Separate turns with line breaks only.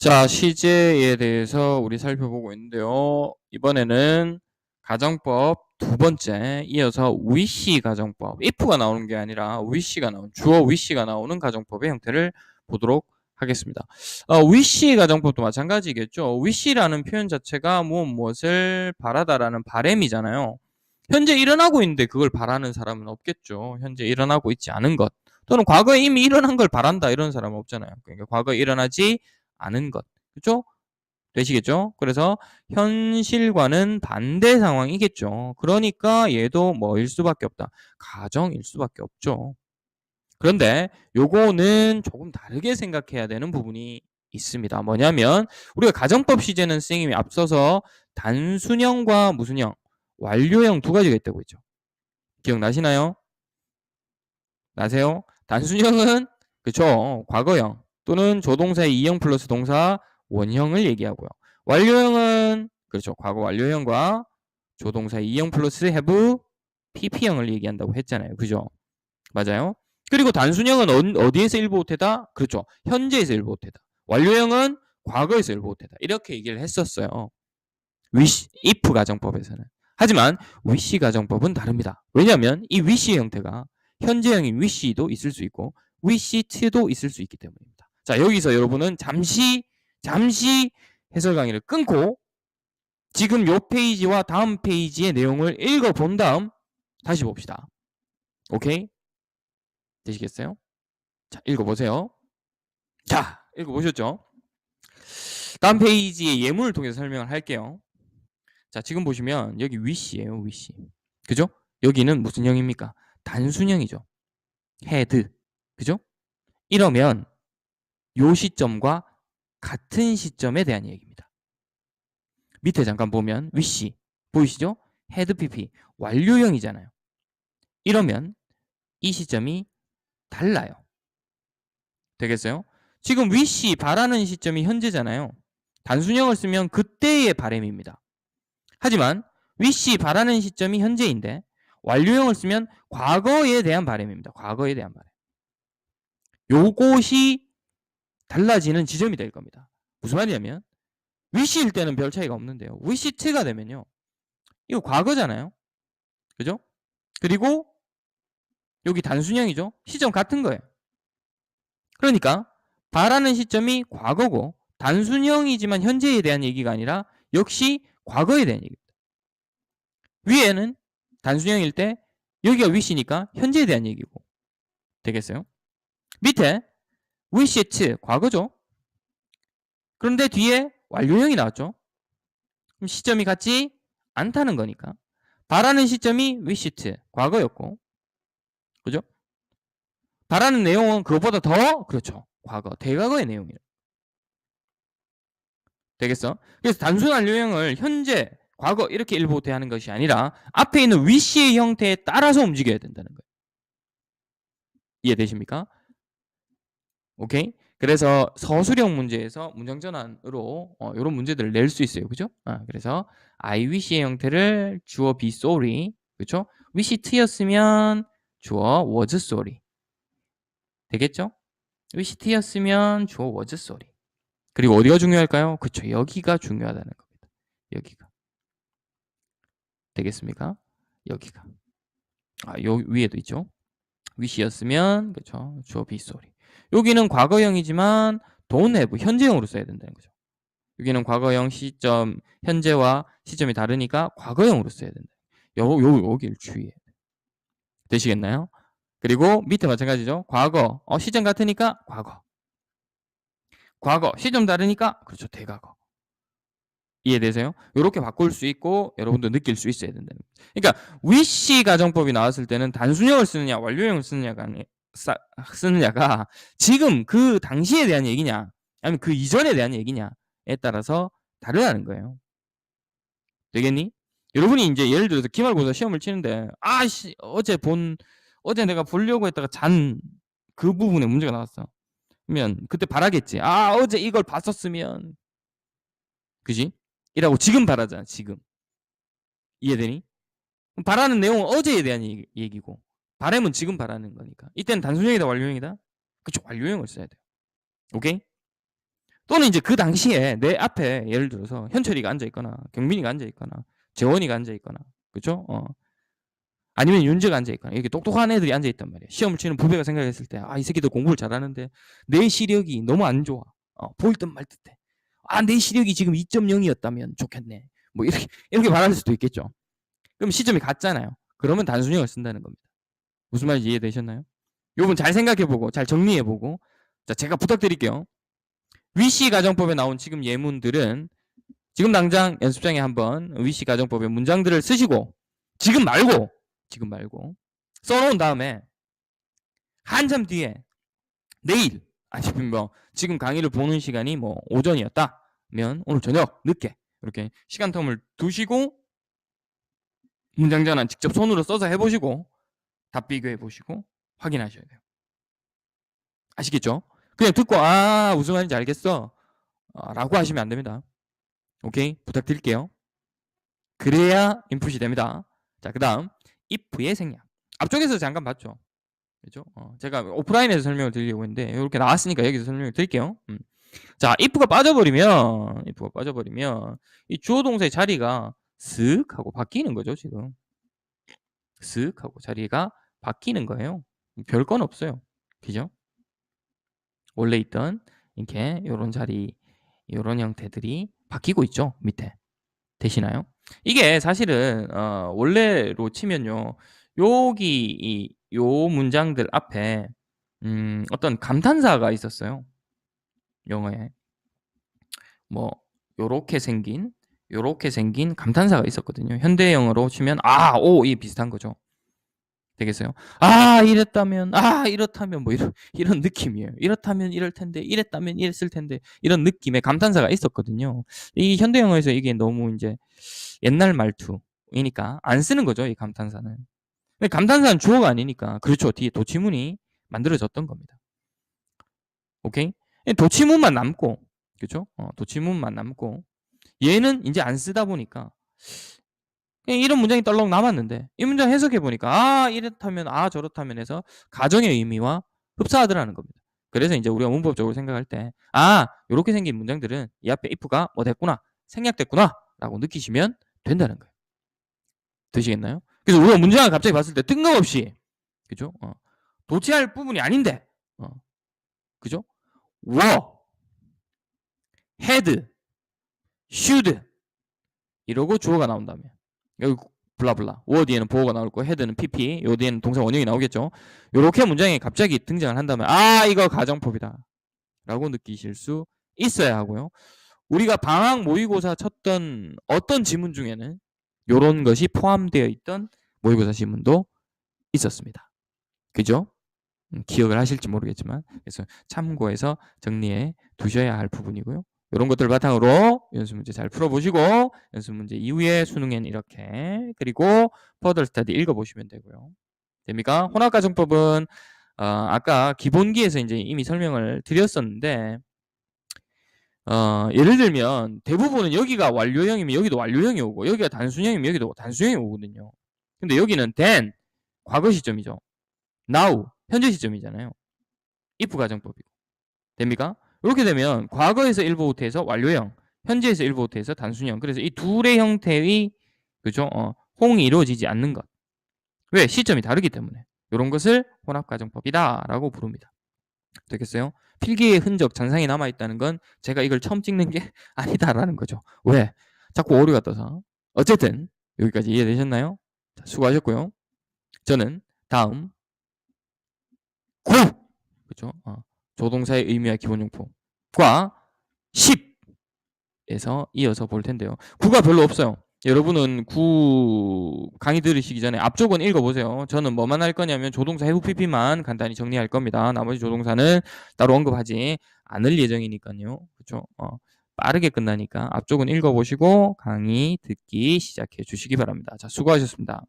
자, 시제에 대해서 우리 살펴보고 있는데요. 이번에는 가정법 두 번째, 이어서 위시 가정법, if가 나오는 게 아니라 wish가 나오는, 주어 wish가 나오는 가정법의 형태를 보도록 하겠습니다. wish 가정법도 마찬가지겠죠. wish라는 표현 자체가 무엇을 바라다라는 바램이잖아요. 현재 일어나고 있는데 그걸 바라는 사람은 없겠죠. 현재 일어나고 있지 않은 것, 또는 과거에 이미 일어난 걸 바란다 이런 사람은 없잖아요. 그러니까 과거에 일어나지 않은 것. 그렇죠? 되시겠죠? 그래서 현실과는 반대 상황이겠죠. 그러니까 얘도 뭐일 수밖에 없다. 가정일 수밖에 없죠. 그런데 요거는 조금 다르게 생각해야 되는 부분이 있습니다. 뭐냐면 우리가 가정법 시제는 선생님이 앞서서 단순형과 무슨형, 완료형 두 가지가 있다고 했죠. 기억나시나요? 나세요? 단순형은 그쵸, 과거형 또는 조동사의 2형 플러스 동사 원형을 얘기하고요. 완료형은 그렇죠, 과거 완료형과 조동사의 2형 플러스 have pp형을 얘기한다고 했잖아요. 그죠? 맞아요. 그리고 단순형은 어디에서 일부 호태다? 그렇죠, 현재에서 일부 호태다. 완료형은 과거에서 일부 호태다. 이렇게 얘기를 했었어요. wish, if 가정법에서는. 하지만 wish 가정법은 다릅니다. 왜냐하면 이 wish의 형태가 현재형인 wish도 있을 수 있고 wish to도 있을 수 있기 때문입니다. 자, 여기서 여러분은 잠시 해설 강의를 끊고 지금 요 페이지와 다음 페이지의 내용을 읽어본 다음 다시 봅시다. 오케이? 되시겠어요? 자, 읽어보세요. 자, 읽어보셨죠? 다음 페이지의 예문을 통해서 설명을 할게요. 자, 지금 보시면 여기 wish예요, wish. 그죠? 여기는 무슨 형입니까? 단순형이죠. had. 그죠? 이러면 요 시점과 같은 시점에 대한 얘기입니다. 밑에 잠깐 보면 wish 보이시죠? had pp 완료형이잖아요. 이러면 이 시점이 달라요. 되겠어요? 지금 wish 바라는 시점이 현재잖아요. 단순형을 쓰면 그때의 바램입니다. 하지만 wish 바라는 시점이 현재인데 완료형을 쓰면 과거에 대한 바램입니다. 과거에 대한 바램. 요것이 달라지는 지점이 될 겁니다. 무슨 말이냐면 wish일 때는 별 차이가 없는데요. wish to가 되면요. 이거 과거잖아요. 그죠? 그리고 여기 단순형이죠. 시점 같은 거예요. 그러니까 바라는 시점이 과거고 단순형이지만 현재에 대한 얘기가 아니라 역시 과거에 대한 얘기입니다. 위에는 단순형일 때 여기가 wish니까 현재에 대한 얘기고 되겠어요? 밑에 wish to 과거죠. 그런데 뒤에 완료형이 나왔죠. 그럼 시점이 같지 않다는 거니까 바라는 시점이 wish to 과거였고, 그죠? 바라는 내용은 그것보다 더 그렇죠, 과거, 대과거의 내용이에요. 되겠어? 그래서 단순 완료형을 현재, 과거 이렇게 일부 대하는 것이 아니라 앞에 있는 wish의 형태에 따라서 움직여야 된다는 거예요. 이해되십니까? 오케이? 그래서 서술형 문제에서 문장 전환으로 이런 문제들을 낼 수 있어요. 그죠? 그래서 I wish의 형태를 주어 be sorry, 그렇죠? wish to였으면 주어 was sorry. 되겠죠? wish to였으면 주어 was sorry. 그리고 어디가 중요할까요? 그렇죠. 여기가 중요하다는 겁니다. 여기가. 되겠습니까? 여기가. 요 위에도 있죠. wish였으면 그렇죠. 주어 be sorry. 여기는 과거형이지만 don't have 현재형으로 써야 된다는 거죠. 여기는 과거형 시점, 현재와 시점이 다르니까 과거형으로 써야 된다. 여기를 주의해야 돼. 되시겠나요? 그리고 밑에 마찬가지죠. 과거, 시점 같으니까 과거. 과거, 시점 다르니까 그렇죠, 대과거. 이해되세요? 이렇게 바꿀 수 있고 여러분도 느낄 수 있어야 된다는 거예요. 그러니까 wish 가정법이 나왔을 때는 단순형을 쓰느냐 완료형을 쓰느냐가 지금 그 당시에 대한 얘기냐 아니면 그 이전에 대한 얘기냐에 따라서 다르다는 거예요. 되겠니? 여러분이 이제 예를 들어서 기말고사 시험을 치는데 어제 내가 보려고 했다가 잔 그 부분에 문제가 나왔어. 그러면 그때 바라겠지. 어제 이걸 봤었으면, 그지? 이라고 지금 바라잖아. 지금. 이해되니? 바라는 내용은 어제에 대한 얘기고 바람은 지금 바라는 거니까 이때는 단순형이다 완료형이다? 그쵸, 완료형을 써야 돼요. 오케이? 또는 이제 그 당시에 내 앞에 예를 들어서 현철이가 앉아 있거나 경민이가 앉아 있거나 재원이가 앉아 있거나 그죠? 아니면 윤재가 앉아 있거나 이렇게 똑똑한 애들이 앉아 있단 말이야. 시험을 치는 부배가 생각했을 때 이 새끼들 공부를 잘하는데 내 시력이 너무 안 좋아. 보일 듯 말 듯해. 내 시력이 지금 2.0이었다면 좋겠네. 뭐 이렇게 말할 수도 있겠죠. 그럼 시점이 같잖아요. 그러면 단순형을 쓴다는 겁니다. 무슨 말인지 이해되셨나요? 요 부분 잘 생각해보고 잘 정리해보고 자 제가 부탁드릴게요. 위시 가정법에 나온 지금 예문들은 지금 당장 연습장에 한번 위시 가정법의 문장들을 쓰시고 지금 말고 써놓은 다음에 한참 뒤에 내일 아니면 뭐 지금 강의를 보는 시간이 뭐 오전이었다면 오늘 저녁 늦게 이렇게 시간 텀을 두시고 문장 전환 직접 손으로 써서 해보시고 답 비교해 보시고 확인하셔야 돼요. 아시겠죠? 그냥 듣고 무슨 말인지 알겠어 라고 하시면 안 됩니다. 오케이? 부탁드릴게요. 그래야 인풋이 됩니다. 자, 그 다음 if의 생략. 앞쪽에서 잠깐 봤죠? 그죠? 제가 오프라인에서 설명을 드리려고 했는데 이렇게 나왔으니까 여기서 설명을 드릴게요. 자, if가 빠져버리면 이 주어 동사의 자리가 쓱 하고 바뀌는 거죠, 지금. 쓱 하고 자리가 바뀌는 거예요. 별 건 없어요. 그죠? 원래 있던 이렇게 요런 자리, 요런 형태들이 바뀌고 있죠, 밑에. 되시나요? 이게 사실은 원래로 치면요. 여기 요 문장들 앞에 어떤 감탄사가 있었어요. 영어에. 뭐 요렇게 생긴 감탄사가 있었거든요. 현대 영어로 치면 이게 비슷한 거죠. 되겠어요? 이랬다면, 이렇다면 뭐 이런 느낌이에요. 이렇다면 이럴 텐데, 이랬다면 이랬을 텐데 이런 느낌의 감탄사가 있었거든요. 이 현대 영어에서 이게 너무 이제 옛날 말투이니까 안 쓰는 거죠, 이 감탄사는. 근데 감탄사는 주어가 아니니까 그렇죠. 뒤에 도치문이 만들어졌던 겁니다. 오케이? 도치문만 남고 그렇죠? 도치문만 남고 얘는 이제 안 쓰다 보니까 이런 문장이 떨렁 남았는데 이 문장 해석해 보니까 이렇다면 저렇다면 해서 가정의 의미와 흡사하더라는 겁니다. 그래서 이제 우리가 문법적으로 생각할 때 이렇게 생긴 문장들은 이 앞에 if가 뭐 됐구나 생략됐구나 라고 느끼시면 된다는 거예요. 되시겠나요? 그래서 우리가 문장을 갑자기 봤을 때 뜬금없이 그죠? 도치할 부분이 아닌데 그죠? were, had, should 이러고 주어가 나온다면 여기 블라블라 were 뒤에는 보어가 나올 거고 had는 pp 요 뒤에는 동사 원형이 나오겠죠. 요렇게 문장이 갑자기 등장을 한다면 이거 가정법이다 라고 느끼실 수 있어야 하고요. 우리가 방학 모의고사 쳤던 어떤 지문 중에는 요런 것이 포함되어 있던 모의고사 지문도 있었습니다. 그죠? 기억을 하실지 모르겠지만 그래서 참고해서 정리해 두셔야 할 부분이고요. 이런 것들 바탕으로 연습 문제 잘 풀어보시고 연습 문제 이후에 수능엔 이렇게 그리고 퍼더 스터디 읽어보시면 되고요. 됩니까? 혼합가정법은 아까 기본기에서 이제 이미 설명을 드렸었는데 예를 들면 대부분은 여기가 완료형이면 여기도 완료형이 오고 여기가 단순형이면 여기도 단순형이 오거든요. 근데 여기는 then 과거 시점이죠. now 현재 시점이잖아요. if 가정법이고. 됩니까? 이렇게 되면 과거에서 일부부터해서 완료형, 현재에서 일부부터해서 단순형. 그래서 이 둘의 형태의 그죠? 호응이 이루어지지 않는 것. 왜? 시점이 다르기 때문에. 이런 것을 혼합가정법이다라고 부릅니다. 되겠어요? 필기의 흔적, 잔상이 남아있다는 건 제가 이걸 처음 찍는 게 아니다라는 거죠. 왜? 자꾸 오류가 떠서. 어쨌든 여기까지 이해되셨나요? 자, 수고하셨고요. 저는 다음 9! 그죠? 조동사의 의미와 기본용법과 10에서 이어서 볼 텐데요. 9가 별로 없어요. 여러분은 9 강의 들으시기 전에 앞쪽은 읽어보세요. 저는 뭐만 할 거냐면 조동사 해부 PP만 간단히 정리할 겁니다. 나머지 조동사는 따로 언급하지 않을 예정이니까요. 그렇죠? 빠르게 끝나니까 앞쪽은 읽어보시고 강의 듣기 시작해 주시기 바랍니다. 자, 수고하셨습니다.